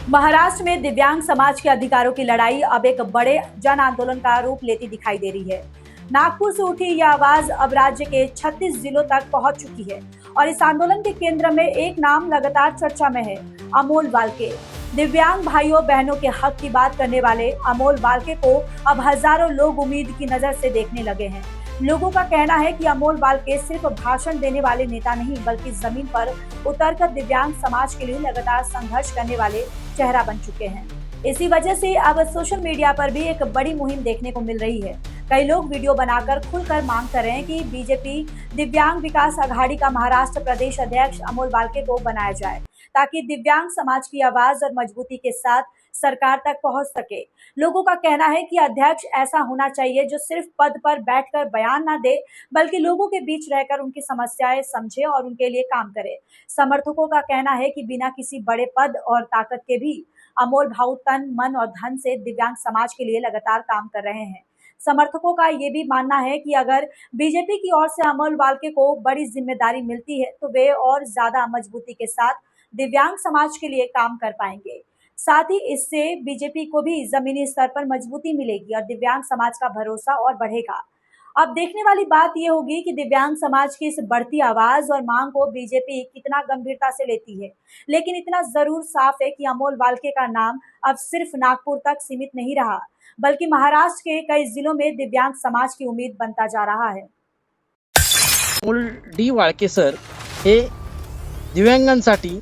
महाराष्ट्र में दिव्यांग समाज के अधिकारों की लड़ाई अब एक बड़े जन आंदोलन का रूप लेती दिखाई दे रही है। नागपुर से उठी यह आवाज अब राज्य के 36 जिलों तक पहुंच चुकी है और इस आंदोलन के केंद्र में एक नाम लगातार चर्चा में है, अमोल वाल्के। दिव्यांग भाइयों बहनों के हक की बात करने वाले अमोल वाल्के को अब हजारों लोग उम्मीद की नजर से देखने लगे हैं। लोगों का कहना है कि अमोल वाल्के सिर्फ भाषण देने वाले नेता नहीं, बल्कि जमीन पर उतरकर दिव्यांग समाज के लिए लगातार संघर्ष करने वाले चेहरा बन चुके हैं। इसी वजह से अब सोशल मीडिया पर भी एक बड़ी मुहिम देखने को मिल रही है। कई लोग वीडियो बनाकर खुलकर मांग कर रहे हैं कि बीजेपी दिव्यांग विकास अघाड़ी का महाराष्ट्र प्रदेश अध्यक्ष अमोल वाल्के को बनाया जाए, ताकि दिव्यांग समाज की आवाज और मजबूती के साथ सरकार तक पहुंच सके। लोगों का कहना है कि अध्यक्ष ऐसा होना चाहिए जो सिर्फ पद पर बैठकर बयान ना दे, बल्कि लोगों के बीच रहकर उनकी समस्याएं समझे और उनके लिए काम करे। समर्थकों का कहना है कि बिना किसी बड़े पद और ताकत के भी अमोल भाऊ तन, मन और धन से दिव्यांग समाज के लिए लगातार काम कर रहे हैं। समर्थकों का ये भी मानना है कि अगर बीजेपी की ओर से अमोल वाल्के को बड़ी जिम्मेदारी मिलती है तो वे और ज्यादा मजबूती के साथ दिव्यांग समाज के लिए काम कर पाएंगे। साथ ही इससे बीजेपी को भी जमीनी स्तर पर मजबूती मिलेगी और दिव्यांग समाज का भरोसा और बढ़ेगा। अब देखने वाली बात यह होगी कि दिव्यांग समाज की इस बढ़ती आवाज और मांग को बीजेपी कितना गंभीरता से लेती है। लेकिन इतना जरूर साफ है कि अमोल वाल्के का नाम अब सिर्फ नागपुर तक सीमित नहीं रहा, बल्कि महाराष्ट्र के कई जिलों में दिव्यांग समाज की उम्मीद बनता जा रहा है। अमोल डी वाळके सर हे दिव्यांगांसाठी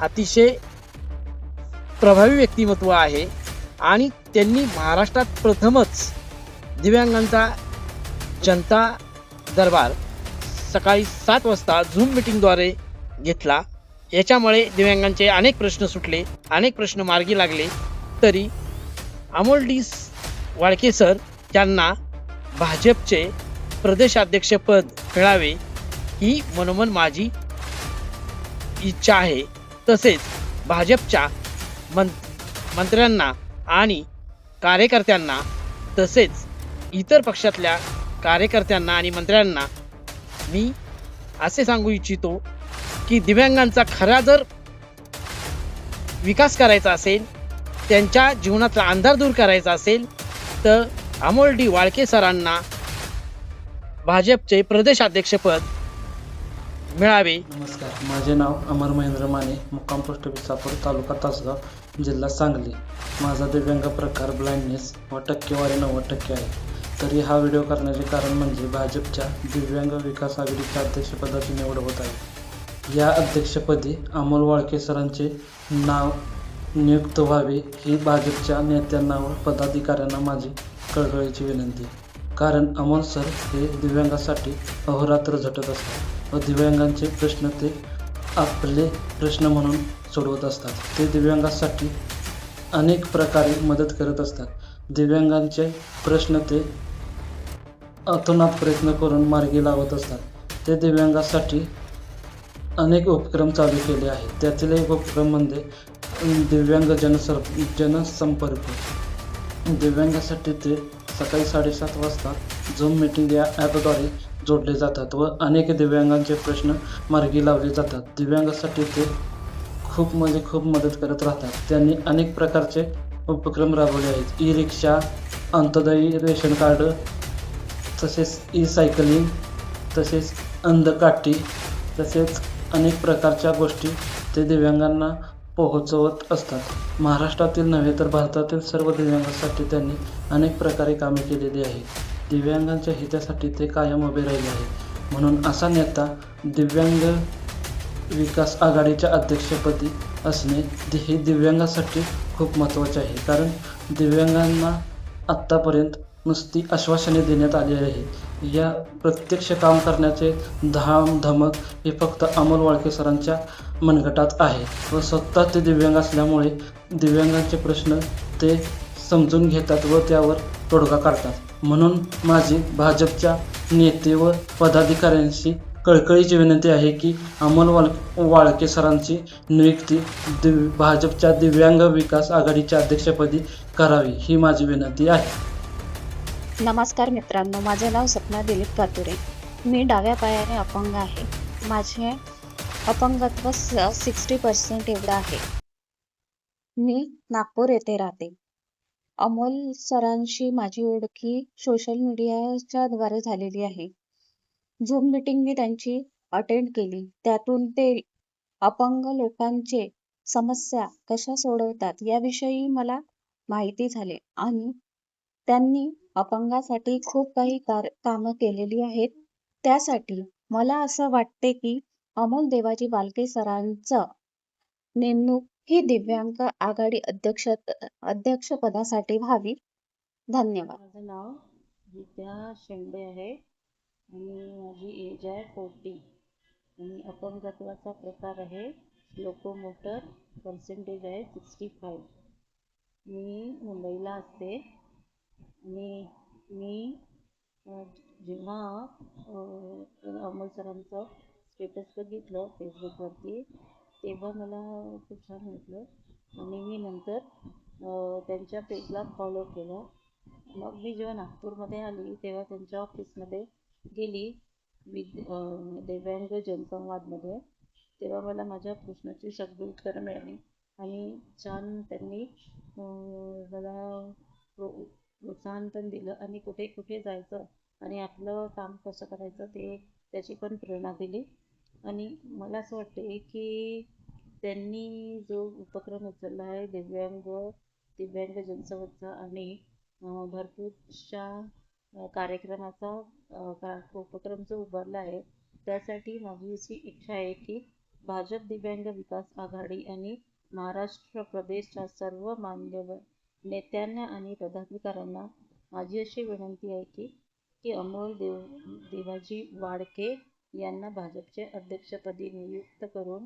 अतिशय प्रभावी व्यक्तिमत्व आहे आणि त्यांनी महाराष्ट्रात प्रथमच दिव्यांगांचा जनता दरबार सकाळी 7 वाजता झूम मीटिंगद्वारे घेतला। याच्यामुळे दिव्यांगांचे अनेक प्रश्न सुटले, अनेक प्रश्न मार्गी लागले। तरी अमोल डी वाळके सर यांना भाजपचे प्रदेशाध्यक्षपद मिळावे ही मनोमन माझी इच्छा आहे। तसेच भाजपच्या मंत्र्यांना आणि कार्यकर्त्यांना, तसेच इतर पक्षातल्या कार्यकर्त्यांना आणि मंत्र्यांना मी असे सांगू इच्छितो की दिव्यांगांचा खरा जर विकास करायचा असेल, त्यांच्या जीवनातला अंधार दूर करायचा असेल, तर अमोल डी वाळके सरांना भाजपचे प्रदेशाध्यक्षपद मिळावे। नमस्कार, माझे नाव अमर महेंद्र माने, मुक्काम पोस्ट विसापूर, तालुका तासगाव, जिल्हा सांगली। माझा दिव्यांग प्रकार ब्लाइंडनेस व टक्केवारी 90% आहे। तरी हा व्हिडिओ करण्याचे कारण म्हणजे भाजपच्या दिव्यांग विकास आघाडीच्या अध्यक्षपदाची निवड होत आहे। या अध्यक्षपदी अमोल वाळके सरांचे नाव नियुक्त व्हावे ही भाजपच्या नेत्यांना व पदाधिकाऱ्यांना माझी कळकळीची विनंती। कारण अमोल सर हे दिव्यांगासाठी अहोरात्र झटत असतात व दिव्यांगांचे प्रश्न ते आपले प्रश्न म्हणून सोडवत असतात। ते दिव्यांगासाठी अनेक प्रकारे मदत करत असतात। दिव्यांगांचे प्रश्न ते अतोनात प्रयत्न करून मार्गी लावत असतात। ते दिव्यांगासाठी अनेक उपक्रम चालू केले आहेत। त्यातील एक उपक्रम म्हणजे दिव्यांग जनसंपर्क। दिव्यांगासाठी ते सकाळी 7:30 वाजता झूम मीटिंग या ॲपद्वारे जोडले जातात व अनेक दिव्यांगांचे प्रश्न मार्गी लावले जातात। दिव्यांगासाठी ते खूप मदत करत राहतात। त्यांनी अनेक प्रकारचे उपक्रम राबवले आहेत। ई रिक्षा, अंत्योदय रेशन कार्ड, तसेच ई सायकलिंग, तसेच अंधकाठी, तसेच अनेक प्रकारच्या गोष्टी ते दिव्यांगांना पोहोचवत असतात। महाराष्ट्रातील नव्हे तर भारतातील सर्व दिव्यांगांसाठी त्यांनी अनेक प्रकारे कामे केलेली आहेत। दिव्यांगांच्या हितासाठी ते कायम उभे राहिले आहेत। म्हणून असा नेता दिव्यांग विकास आघाडीच्या अध्यक्षपदी असणे हे दिव्यांगासाठी खूप महत्त्वाचे आहे। कारण दिव्यांगांना आत्तापर्यंत नुसती आश्वासने देण्यात आली आहे। या प्रत्यक्ष काम करण्याचे धमक हे फक्त अमोल वाळके सरांच्या मनगटात आहे व स्वतः ते दिव्यांग असल्यामुळे दिव्यांगांचे प्रश्न ते समजून घेतात व त्यावर तोडगा काढतात। म्हणून माझी भाजपच्या नेते व पदाधिकाऱ्यांशी कळकळीची विनंती आहे की अमोल वाळके सरांची नियुक्ती भाजपच्या दिव्यांग विकास आघाडीच्या अध्यक्षपदी करावी ही माझी विनंती आहे। नमस्कार मित्रांनो, माझे नाव सपना दिलीप कातुरे। मी डाव्या पायाने अपंग आहे। माझे अपंगत्व 60% एवढं आहे। मी नागपूर येथे राहते. अमोल सरांशी माझी ओळखी सोशल मीडियाच्या द्वारे झालेली आहे. झूम मीटिंग मी त्यांची अटेंड केली. त्यातून ते अपंग लोकांचे समस्या कशा सोडवतात याविषयी मला माहिती झाले आणि त्यांनी अपंगासाठी खूप काही कामं केलेली आहेत. त्यासाठी मला असं वाटते की अमोल देवाजी वाल्के सरांचं नेमणूक ही दिव्यांग आघाडी अध्यक्षपदासाठी व्हावी. धन्यवाद. माझं नाव विद्या शेंडे आहे आणि माझी एज आहे 40 आणि अपंगत्वाचा प्रकार आहे लोकोमोटर, पर्सेंटेज आहे 65. मी मुंबईला असते आणि मी जेव्हा अमोल सरांचं स्टेटस बघितलं फेसबुकवरती तेव्हा मला खूप छान वाटलं आणि मी नंतर त्यांच्या पेजला फॉलो केलं. मग मी जेव्हा नागपूरमध्ये आली तेव्हा त्यांच्या ऑफिसमध्ये गेली दिव्यांग जनसंवादमध्ये, तेव्हा मला माझ्या प्रश्नाची सगळी उत्तरं मिळाली आणि छान त्यांनी मला प्रोत्साहन पण दिलं आणि कुठे कुठे जायचं आणि आपलं काम कसं करायचं त्याची पण प्रेरणा दिली. आणि मला असं वाटते की त्यांनी जो उपक्रम उचलला आहे दिव्यांग जनसंवादचा आणि भरपूरशा कार्यक्रमाचा उपक्रम जो उभारला आहे त्यासाठी माझी अशी इच्छा आहे की भाजप दिव्यांग विकास आघाडी आणि महाराष्ट्र प्रदेशच्या सर्व मान्यवर नेत्यांना आणि पदाधिकाऱ्यांना माझी अशी विनंती आहे की अमोल देवाजी वाळके यांना भाजपचे अध्यक्षपदी नियुक्त करून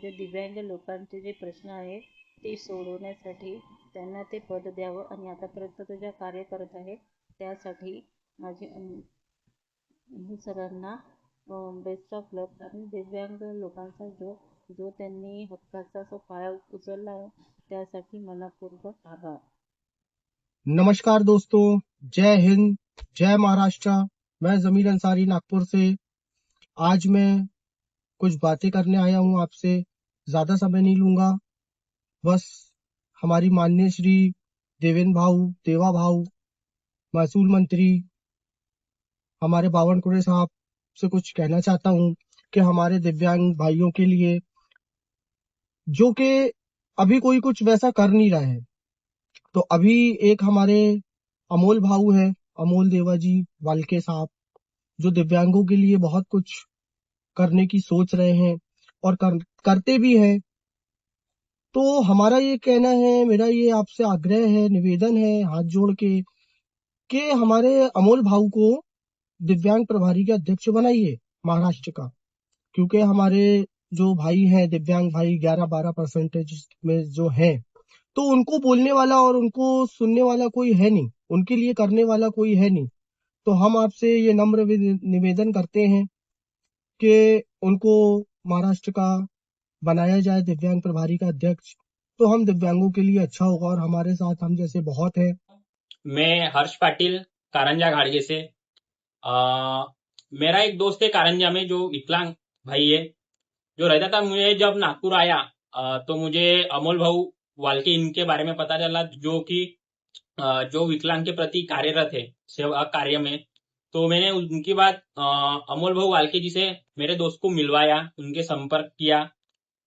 जे दिव्यांग लोकांचे जे प्रश्न आहे ते सोडवण्यासाठी त्यांना ते पद द्यावं आणि आतापर्यंत तो ज्या कार्य करत आहे त्यासाठी माझे अमोल सरांना बेस्ट ऑफ लक. आणि दिव्यांग लोकांचा जो त्यांनी हक्काचा जो पाया उचलला आहे त्यासाठी मनपूर्वक आभार. नमस्कार दोस्तों, जय हिंद, जय महाराष्ट्र। मैं जमीर अंसारी नागपुर से। आज मैं कुछ बातें करने आया हूँ आपसे, ज्यादा समय नहीं लूंगा। बस हमारी माननीय श्री देवा भाऊ महसूल मंत्री हमारे बावनकुळे साहब से कुछ कहना चाहता हूँ कि हमारे दिव्यांग भाइयों के लिए जो कि अभी कोई कुछ वैसा कर नहीं रहा है, तो अभी एक हमारे अमोल भाऊ है, अमोल देवाजी वाल्के साहब, जो दिव्यांगों के लिए बहुत कुछ करने की सोच रहे हैं और करते भी हैं। तो हमारा ये कहना है, मेरा ये आपसे आग्रह है, निवेदन है हाथ जोड़ के कि हमारे अमोल भाऊ को दिव्यांग प्रभारी के अध्यक्ष बनाइए महाराष्ट्र का, क्योंकि हमारे जो भाई हैं दिव्यांग भाई 11-12% में जो हैं, तो उनको बोलने वाला और उनको सुनने वाला कोई है नहीं, उनके लिए करने वाला कोई है नहीं। तो हम आपसे ये नम्र निवेदन करते हैं कि उनको महाराष्ट्र का बनाया जाए दिव्यांग प्रभारी का अध्यक्ष, तो हम दिव्यांगों के लिए अच्छा होगा और हमारे साथ हम जैसे बहुत हैं। मैं हर्ष पाटिल कारंजा घाड़गे से। मेरा एक दोस्त है कारंजा में जो विकलांग भाई है, जो रहता था। मुझे जब नागपुर आया तो मुझे अमोल भाऊ वाल्के इनके बारे में पता चला, जो कि जो विकलांग के प्रति कार्यरत है सेवा कार्य में। तो मैंने उनकी बात अमोल भाऊ वाल्के जी से मेरे दोस्त को मिलवाया, उनके संपर्क किया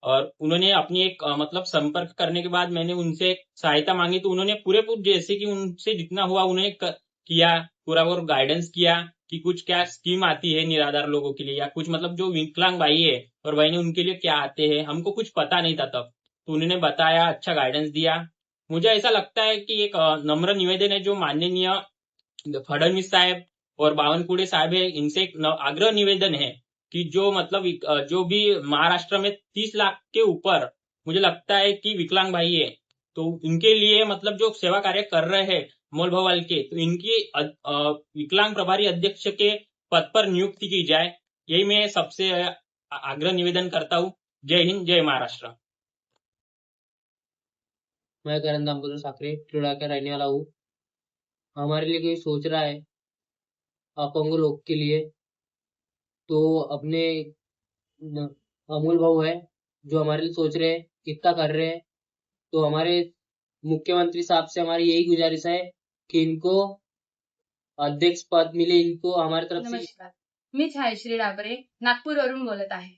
और उन्होंने अपनी एक मतलब संपर्क करने के बाद मैंने उनसे एक सहायता मांगी, तो उन्होंने पूरे जैसे कि उनसे जितना हुआ उन्होंने किया, पूरा गाइडेंस किया कि कुछ क्या स्कीम आती है निराधार लोगों के लिए, या कुछ मतलब जो विकलांग भाई है और बहनें उनके लिए क्या आते हैं, हमको कुछ पता नहीं था तब। तो उन्होंने बताया, अच्छा गाइडेंस दिया। मुझे ऐसा लगता है कि एक नम्र निवेदन है जो माननीय फडणवीस साहब और बावनकुळे साहब है, इनसे एक आग्रह निवेदन है कि जो मतलब जो भी महाराष्ट्र में 30 लाख के ऊपर मुझे लगता है कि विकलांग भाई है, तो इनके लिए मतलब जो सेवा कार्य कर रहे हैं अमोल भाऊ वाल्के, तो इनकी विकलांग प्रभारी अध्यक्ष के पद पर नियुक्ति की जाए, यही मैं सबसे आग्रह निवेदन करता हूँ। जय हिंद, जय महाराष्ट्र। मैं करण दामोदर साकरे क्रीड़ा का रहने वाला हूँ। हमारे लिए कोई सोच रहा है अपंग लोग के लिए, तो अपने अमोल भाऊ है जो हमारे लिए सोच रहे हैं, कितना कर रहे हैं, तो हमारे मुख्यमंत्री साहब से हमारी यही गुजारिश है कि इनको अध्यक्ष पद मिले, इनको हमारी तरफ से। नमस्कार, मी छायाश्री डाबरे नागपूरवरून बोलत आहे.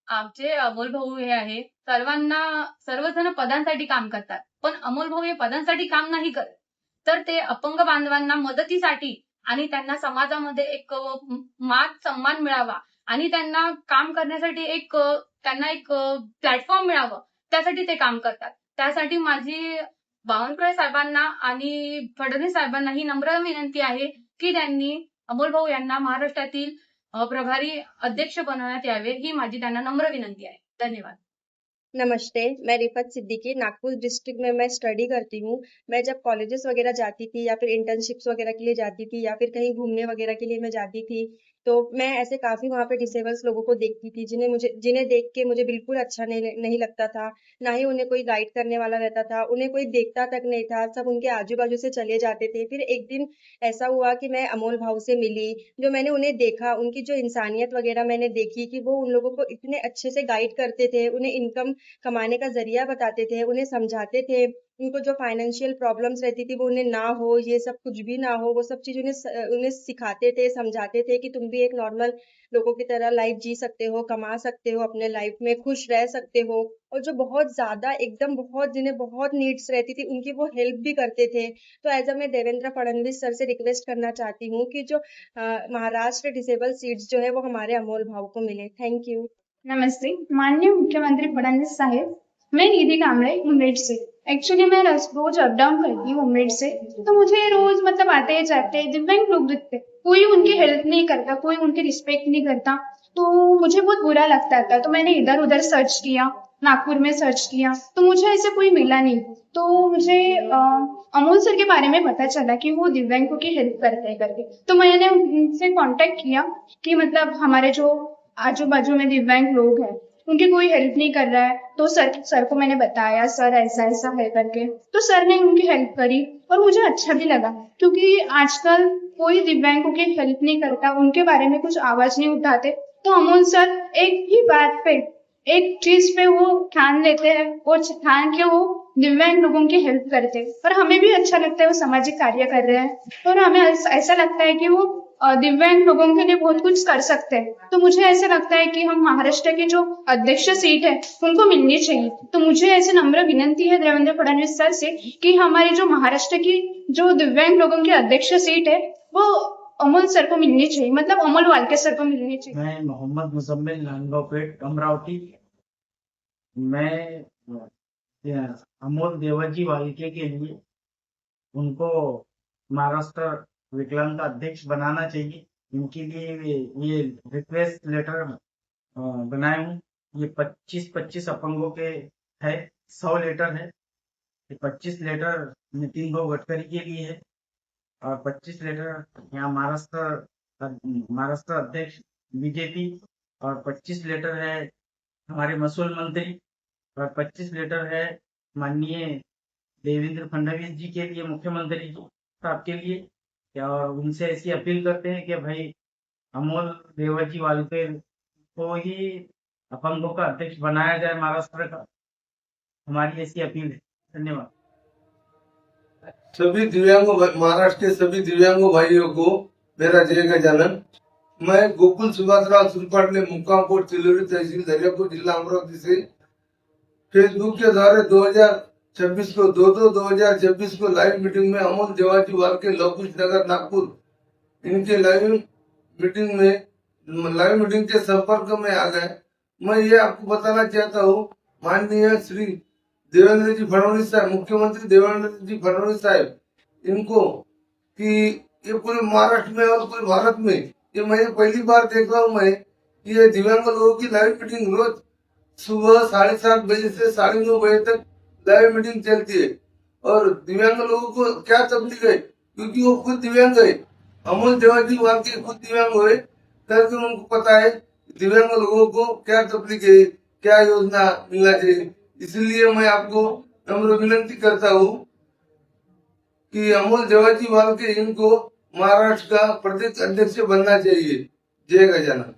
आमचे अमोल भाऊ हे आहे, सर्वजण पदांसाठी काम करतात, पण अमोल भाऊ हे पदांसाठी काम नाही करत, तर ते अपंग बांधवांना मदतीसाठी आणि त्यांना समाजामध्ये एक मान सन्मान मिळावा आणि त्यांना काम करण्यासाठी त्यांना एक प्लॅटफॉर्म मिळावं, त्यासाठी ते काम करतात. त्यासाठी माझी बावनकुळे साहेबांना आणि फडणवीस साहेबांना ही नम्र विनंती आहे की त्यांनी अमोल भाऊ यांना महाराष्ट्रातील प्रभारी अध्यक्ष बनवण्यात यावे, ही माझी त्यांना नम्र विनंती आहे. धन्यवाद. नमस्ते, मैं रिफत सिद्दीकी नागपुर डिस्ट्रिक्ट में मैं स्टडी करती हूँ. मैं जब कॉलेजेस वगैरह जाती थी या फिर इंटर्नशिप्स वगैरह के लिए जाती थी या फिर कहीं घूमने वगैरह के लिए मैं जाती थी, तो मैं ऐसे काफी वहाँ पे डिसेबल्स लोगों को देखती थी जिन्हें देख के मुझे बिल्कुल अच्छा नहीं लगता था. ना ही उन्हें कोई गाइड करने वाला रहता था, उन्हें कोई देखता तक नहीं था, सब उनके आजू बाजू से चले जाते थे. फिर एक दिन ऐसा हुआ कि मैं अमोल भाऊ से मिली, जो मैंने उन्हें देखा, उनकी जो इंसानियत वगैरह मैंने देखी कि वो उन लोगों को इतने अच्छे से गाइड करते थे, उन्हें इनकम कमाने का जरिया बताते थे, उन्हें समझाते थे, उनको जो फाइनेंशियल प्रॉब्लम्स रहती थी वो उन्हें ना हो, ये सब कुछ भी ना हो, वो सब चीज उन्हें सिखाते थे, समझाते थे कि तुम भी एक नॉर्मल लोगों की तरह लाइफ जी सकते हो, कमा सकते हो, अपने लाइफ में खुश रह सकते हो. और जो बहुत ज्यादा एकदम जिन्हें बहुत नीड्स रहती थी उनकी वो हेल्प भी करते थे. तो एज मैं देवेंद्र फडणवीस सर से रिक्वेस्ट करना चाहती हूँ कि जो महाराष्ट्र डिसेबल सीट्स जो है वो हमारे अमोल भाऊ को मिले. Thank you. नमस्ते, माननीय मुख्यमंत्री फडणवीस साहेब, मैं निधि कामरे उम्मेद से. एक्चुअली मैं रोज अप डाउन करती हूँ उम्मेद से, तो मुझे रोज मतलब आते जाते दिव्यांग लोग दिखते, कोई उनकी हेल्प नहीं करता, कोई उनकी रिस्पेक्ट नहीं करता, तो मुझे बहुत बुरा लगता था. तो मैंने इधर उधर सर्च किया, नागपुर में सर्च किया, तो मुझे ऐसे कोई मिला नहीं. तो मुझे अमोल सर के बारे में पता चला कि वो दिव्यांगों की हेल्प करते हैं करके. तो मैंने उनसे कांटेक्ट किया कि मतलब हमारे जो आजू बाजू में दिव्यांग लोग हैं उनकी कोई हेल्प नहीं कर रहा है. तो सर को मैंने बताया, सर ऐसा ऐसा है करके. तो सर ने उनकी हेल्प करी और मुझे अच्छा भी लगा, क्योंकि आजकल कोई दिव्यांगों की हेल्प नहीं करता, उनके बारे में कुछ आवाज नहीं उठाते. तो अमोल सर एक ही बात पे, एक चीज पे वो ठान लेते हैं और ठान के वो दिव्यांग लोगों की हेल्प करते हैं. और हमें भी अच्छा लगता है वो सामाजिक कार्य कर रहे हैं, और हमें ऐसा लगता है कि वो दिव्यांग लोगों के लिए बहुत कुछ कर सकते हैं. तो मुझे ऐसा लगता है कि हम महाराष्ट्र की जो अध्यक्ष सीट है उनको मिलनी चाहिए. तो मुझे ऐसे नम्र विनंती है देवेंद्र फडणवीस सर से कि हमारी जो महाराष्ट्र की जो दिव्यांग लोगों की अध्यक्ष सीट है वो अमोल सर को मिलनी चाहिए, मतलब अमोल वालके सर को मिलनी चाहिए. मैं मोहम्मद मुजम्मिल नांदगावपेठ अमरावती. मैं अमोल देवाजी वाल्के के लिए उनको महाराष्ट्र विकलांग का अध्यक्ष बनाना चाहिए. इनके लिए ये रिक्वेस्ट लेटर बनाए हूँ. ये 25 अपंगों के है, 100 लेटर है. ये 25 लेटर नितिन भाऊ गडकरी के लिए है और 25 लेटर यहाँ महाराष्ट्र अध्यक्ष बीजेपी, और 25 लेटर है हमारे महसूल मंत्री, और 25 लेटर है माननीय देवेंद्र फडणवीस जी के लिए, मुख्यमंत्री साहब के लिए. और उनसे ऐसी अपील करते हैं कि भाई अमोल देवाजी वाल्के को ही अपंगों का अध्यक्ष बनाया जाए महाराष्ट्र का. हमारी ऐसी अपील है. धन्यवाद. सभी दिव्यांगों, महाराष्ट्र के सभी दिव्यांगों भाइयों को मेरा जय गजानन. मैं गोकुल सुभाषराव सुरपाटले, मुक्काम पोस्ट तिलोरी, तहसील दरियापुर, जिला अमरावती से फेसबुक के द्वारा 2026 को 2026 को लाइव मीटिंग में अमोल देवाजी वाल्के, लवकुश नगर, नागपुर, इनके लाइव मीटिंग के संपर्क में आ गए. मैं ये आपको बताना चाहता हूँ, माननीय श्री देवेंद्र जी फडणवीस साहब, मुख्यमंत्री देवेंद्र जी फडणवीस साहब, इनको कि ये पूरे महाराष्ट्र में और पूरे भारत में ये मैं पहली बार देख रहा हूँ मैं, ये दिव्यांग लोगों की लाइव मीटिंग रोज सुबह 7:30 बजे से 9:30 बजे तक लाइव मीटिंग चलती है. और दिव्यांग लोगों को क्या तकलीफ है, क्योंकि वो खुद दिव्यांग है. अमोल देवाजी वाल्के खुद दिव्यांग हुए, करके उनको पता है दिव्यांग लोगों को क्या तकलीफ है, क्या योजना मिलना चाहिए. इसलिए मैं आपको नम्र विनंती करता हूँ कि अमोल देवाजी वाल्के इनको महाराष्ट्र का प्रदेश अध्यक्ष बनना चाहिए. जय गजानन.